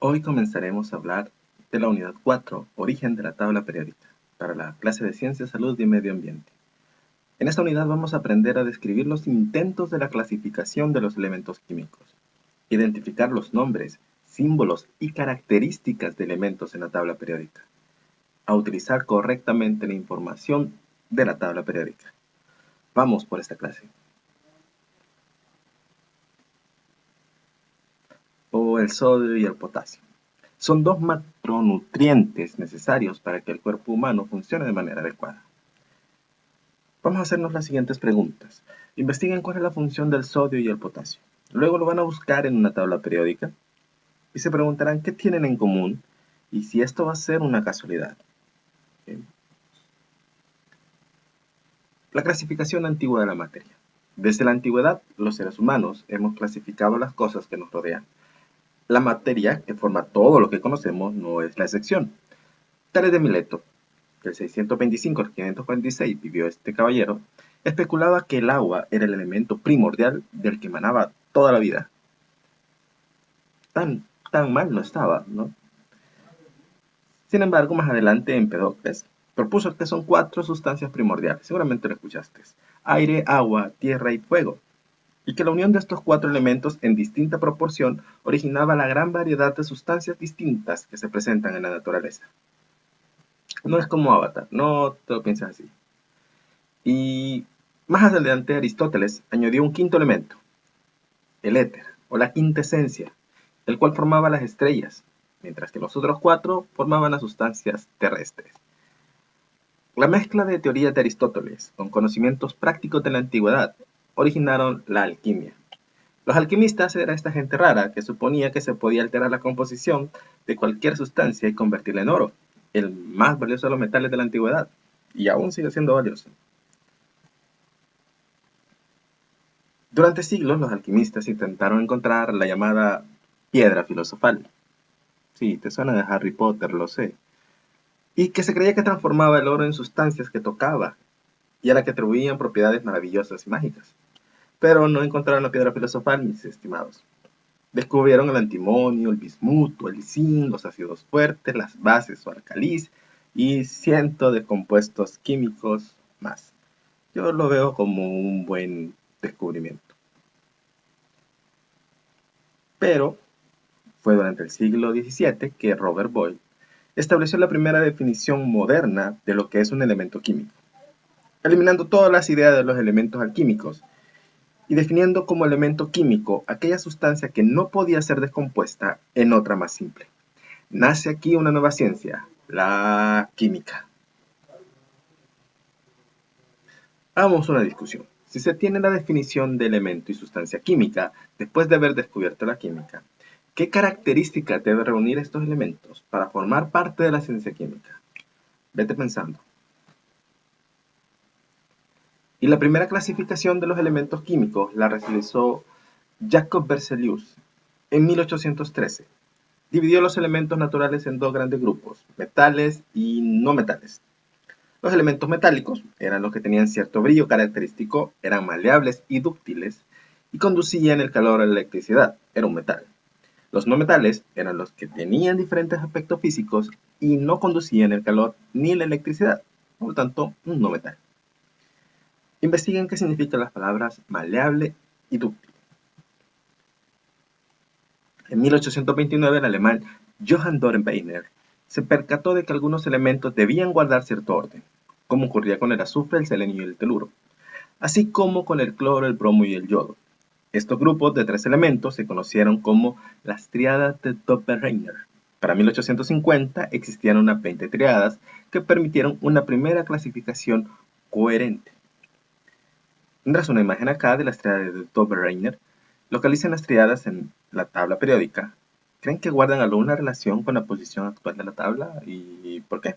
Hoy comenzaremos a hablar de la unidad 4, Origen de la tabla periódica, para la clase de Ciencia, Salud y Medio Ambiente. En esta unidad vamos a aprender a describir los intentos de la clasificación de los elementos químicos, identificar los nombres, símbolos y características de elementos en la tabla periódica, a utilizar correctamente la información de la tabla periódica. Vamos por esta clase. El sodio y el potasio. Son dos macronutrientes necesarios para que el cuerpo humano funcione de manera adecuada. Vamos a hacernos las siguientes preguntas. Investiguen cuál es la función del sodio y el potasio. Luego lo van a buscar en una tabla periódica y se preguntarán qué tienen en común y si esto va a ser una casualidad. Bien. La clasificación antigua de la materia. Desde la antigüedad, los seres humanos hemos clasificado las cosas que nos rodean. La materia, que forma todo lo que conocemos, no es la excepción. Tales de Mileto, del 625 al 546 vivió este caballero, especulaba que el agua era el elemento primordial del que emanaba toda la vida. Tan mal no estaba, ¿no? Sin embargo, más adelante Empedocles propuso que son 4 sustancias primordiales, seguramente lo escuchaste: aire, agua, tierra y fuego, y que la unión de estos 4 elementos en distinta proporción originaba la gran variedad de sustancias distintas que se presentan en la naturaleza. No es como Avatar, no te lo pienses así. Y más adelante Aristóteles añadió un quinto elemento, el éter, o la quinta esencia, el cual formaba las estrellas, mientras que los otros 4 formaban las sustancias terrestres. La mezcla de teorías de Aristóteles con conocimientos prácticos de la antigüedad originaron la alquimia. Los alquimistas era esta gente rara que suponía que se podía alterar la composición de cualquier sustancia y convertirla en oro, el más valioso de los metales de la antigüedad, y aún sigue siendo valioso. Durante siglos los alquimistas intentaron encontrar la llamada piedra filosofal. Sí, te suena de Harry Potter, lo sé. Y que se creía que transformaba el oro en sustancias que tocaba y a la que atribuían propiedades maravillosas y mágicas. Pero no encontraron la piedra filosofal, mis estimados. Descubrieron el antimonio, el bismuto, el zinc, los ácidos fuertes, las bases o alcalís y cientos de compuestos químicos más. Yo lo veo como un buen descubrimiento. Pero fue durante el siglo XVII que Robert Boyle estableció la primera definición moderna de lo que es un elemento químico, eliminando todas las ideas de los elementos alquímicos y definiendo como elemento químico aquella sustancia que no podía ser descompuesta en otra más simple. Nace aquí una nueva ciencia, la química. Hagamos una discusión. Si se tiene la definición de elemento y sustancia química, después de haber descubierto la química, ¿qué características deben reunir estos elementos para formar parte de la ciencia química? Vete pensando. Y la primera clasificación de los elementos químicos la realizó Jacob Berzelius en 1813. Dividió los elementos naturales en dos grandes grupos, metales y no metales. Los elementos metálicos eran los que tenían cierto brillo característico, eran maleables y dúctiles y conducían el calor a la electricidad, era un metal. Los no metales eran los que tenían diferentes aspectos físicos y no conducían el calor ni la electricidad, por lo tanto, un no metal. Investiguen qué significan las palabras maleable y dúctil. En 1829 el alemán Johann Dorenweiner se percató de que algunos elementos debían guardar cierto orden, como ocurría con el azufre, el selenio y el teluro, así como con el cloro, el bromo y el yodo. Estos grupos de 3 elementos se conocieron como las tríadas de Dobereiner. Para 1850 existían unas 20 tríadas que permitieron una primera clasificación coherente. Tendrás una imagen acá de las tríadas de Dobereiner. Localicen las tríadas en la tabla periódica. ¿Creen que guardan alguna relación con la posición actual de la tabla? ¿Y por qué?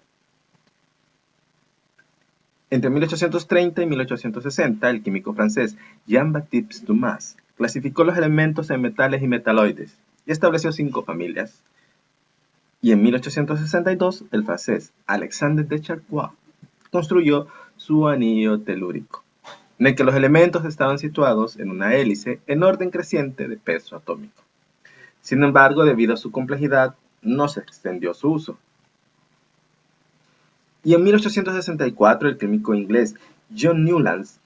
Entre 1830 y 1860, el químico francés Jean-Baptiste Dumas clasificó los elementos en metales y metaloides y estableció 5 familias. Y en 1862, el francés Alexandre de Charcot construyó su anillo telúrico, en el que los elementos estaban situados en una hélice en orden creciente de peso atómico. Sin embargo, debido a su complejidad, no se extendió su uso. Y en 1864 el químico inglés John Newlands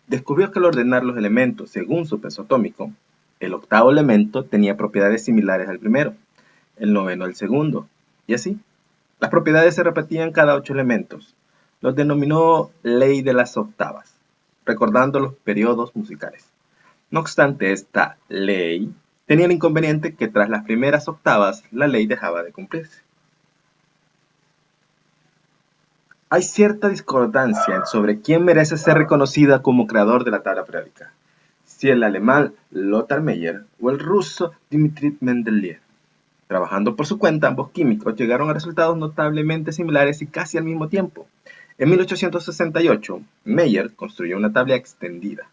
descubrió que al ordenar los elementos según su peso atómico, el octavo elemento tenía propiedades similares al primero, el noveno al segundo, y así. Las propiedades se repetían cada 8 elementos. Los denominó ley de las octavas, recordando los periodos musicales. No obstante, esta ley tenía el inconveniente que tras las primeras octavas la ley dejaba de cumplirse. Hay cierta discordancia sobre quién merece ser reconocida como creador de la tabla periódica, si el alemán Lothar Meyer o el ruso Dmitri Mendeleev. Trabajando por su cuenta, ambos químicos llegaron a resultados notablemente similares y casi al mismo tiempo. En 1868, Meyer construyó una tabla extendida,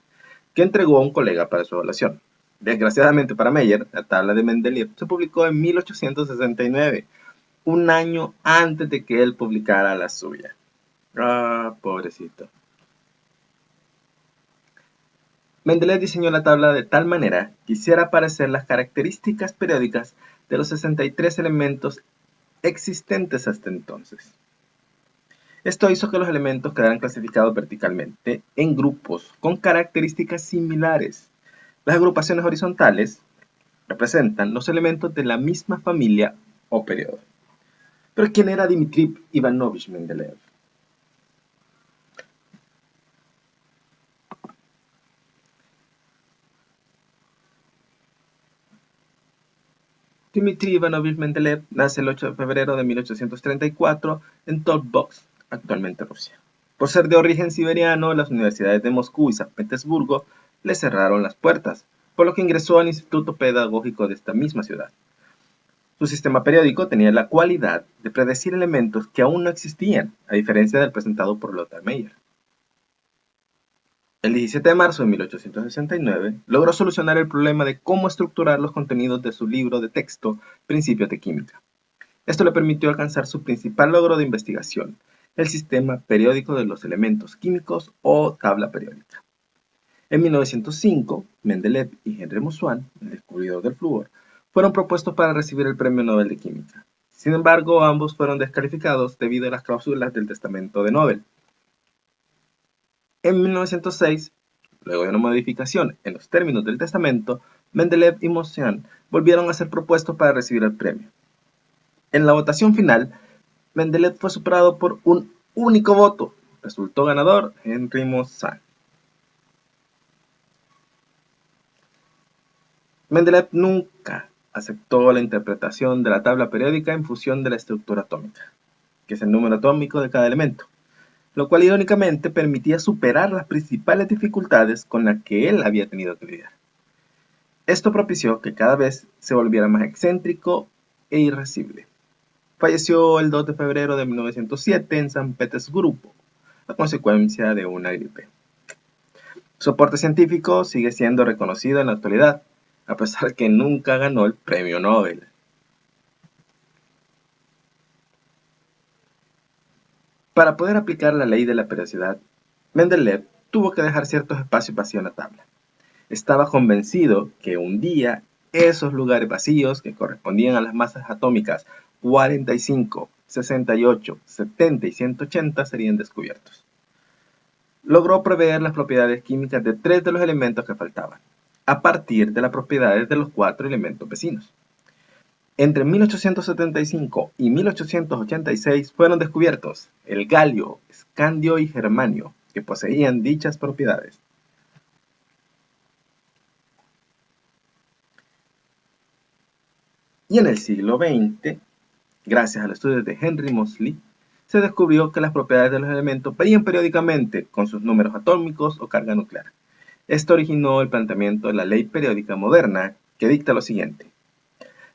que entregó a un colega para su evaluación. Desgraciadamente para Meyer, la tabla de Mendeleev se publicó en 1869, un año antes de que él publicara la suya. Ah, pobrecito. Mendeleev diseñó la tabla de tal manera que hiciera aparecer las características periódicas de los 63 elementos existentes hasta entonces. Esto hizo que los elementos quedaran clasificados verticalmente en grupos con características similares. Las agrupaciones horizontales representan los elementos de la misma familia o periodo. Pero ¿quién era Dmitri Ivanovich Mendeleev? Dmitri Ivanovich Mendeleev nace el 8 de febrero de 1834 en Tobolsk, actualmente Rusia. Por ser de origen siberiano, las universidades de Moscú y San Petersburgo le cerraron las puertas, por lo que ingresó al Instituto Pedagógico de esta misma ciudad. Su sistema periódico tenía la cualidad de predecir elementos que aún no existían, a diferencia del presentado por Lothar Meyer. El 17 de marzo de 1869 logró solucionar el problema de cómo estructurar los contenidos de su libro de texto Principios de Química. Esto le permitió alcanzar su principal logro de investigación, el sistema periódico de los elementos químicos o tabla periódica. En 1905, Mendeleev y Henry Moissan, el descubridor del flúor, fueron propuestos para recibir el Premio Nobel de Química. Sin embargo, ambos fueron descalificados debido a las cláusulas del testamento de Nobel. En 1906, luego de una modificación en los términos del testamento, Mendeleev y Moissan volvieron a ser propuestos para recibir el premio. En la votación final, Mendeleev fue superado por un único voto. Resultó ganador Henry Moissan. Mendeleev nunca aceptó la interpretación de la tabla periódica en función de la estructura atómica, que es el número atómico de cada elemento, lo cual irónicamente permitía superar las principales dificultades con las que él había tenido que lidiar. Esto propició que cada vez se volviera más excéntrico e irascible. Falleció el 2 de febrero de 1907 en San Petersburgo, a consecuencia de una gripe. Su aporte científico sigue siendo reconocido en la actualidad, a pesar que nunca ganó el premio Nobel. Para poder aplicar la ley de la periodicidad, Mendeleev tuvo que dejar ciertos espacios vacíos en la tabla. Estaba convencido que un día esos lugares vacíos, que correspondían a las masas atómicas 45, 68, 70 y 180, serían descubiertos. Logró prever las propiedades químicas de 3 de los elementos que faltaban, a partir de las propiedades de los 4 elementos vecinos. Entre 1875 y 1886 fueron descubiertos el galio, escandio y germanio, que poseían dichas propiedades. Y en el siglo XX, gracias al estudio de Henry Moseley, se descubrió que las propiedades de los elementos varían periódicamente con sus números atómicos o carga nuclear. Esto originó el planteamiento de la ley periódica moderna, que dicta lo siguiente: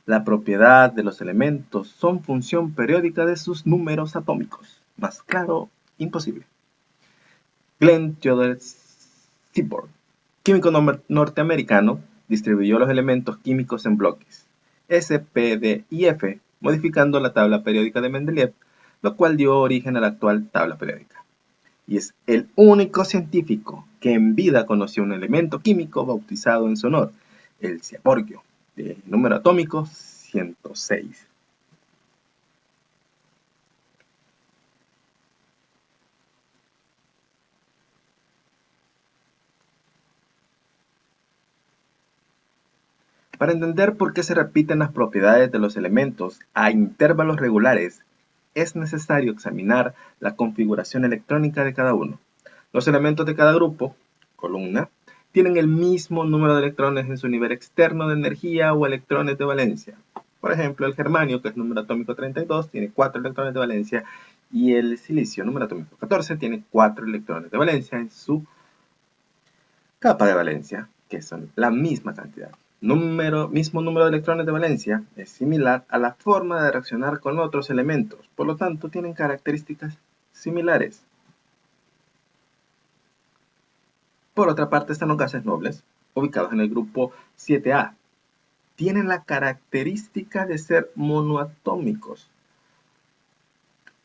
la propiedad de los elementos son función periódica de sus números atómicos. Más claro, imposible. Glenn Theodore Seaborg, químico norteamericano, distribuyó los elementos químicos en bloques S, P, D y F, modificando la tabla periódica de Mendeleev, lo cual dio origen a la actual tabla periódica. Y es el único científico que en vida conoció un elemento químico bautizado en su honor, el ciaborgio. de número atómico 106. Para entender por qué se repiten las propiedades de los elementos a intervalos regulares, es necesario examinar la configuración electrónica de cada uno. Los elementos de cada grupo, columna, tienen el mismo número de electrones en su nivel externo de energía o electrones de valencia. Por ejemplo, el germanio, que es número atómico 32, tiene 4 electrones de valencia, y el silicio, número atómico 14, tiene 4 electrones de valencia en su capa de valencia, que son la misma cantidad. Mismo número de electrones de valencia es similar a la forma de reaccionar con otros elementos, por lo tanto tienen características similares. Por otra parte están los gases nobles, ubicados en el grupo 7A. Tienen la característica de ser monoatómicos.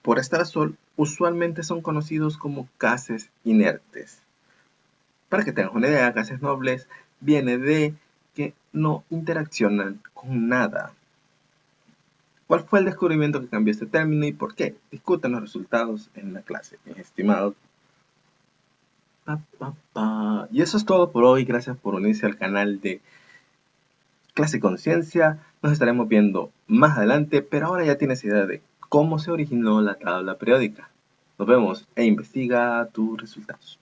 Por esta razón, usualmente son conocidos como gases inertes. Para que tengas una idea, gases nobles viene de que no interaccionan con nada. ¿Cuál fue el descubrimiento que cambió este término y por qué? Discutan los resultados en la clase, mis estimados. Y eso es todo por hoy. Gracias por unirse al canal de Clase Conciencia. Nos estaremos viendo más adelante, pero ahora ya tienes idea de cómo se originó la tabla periódica. Nos vemos e investiga tus resultados.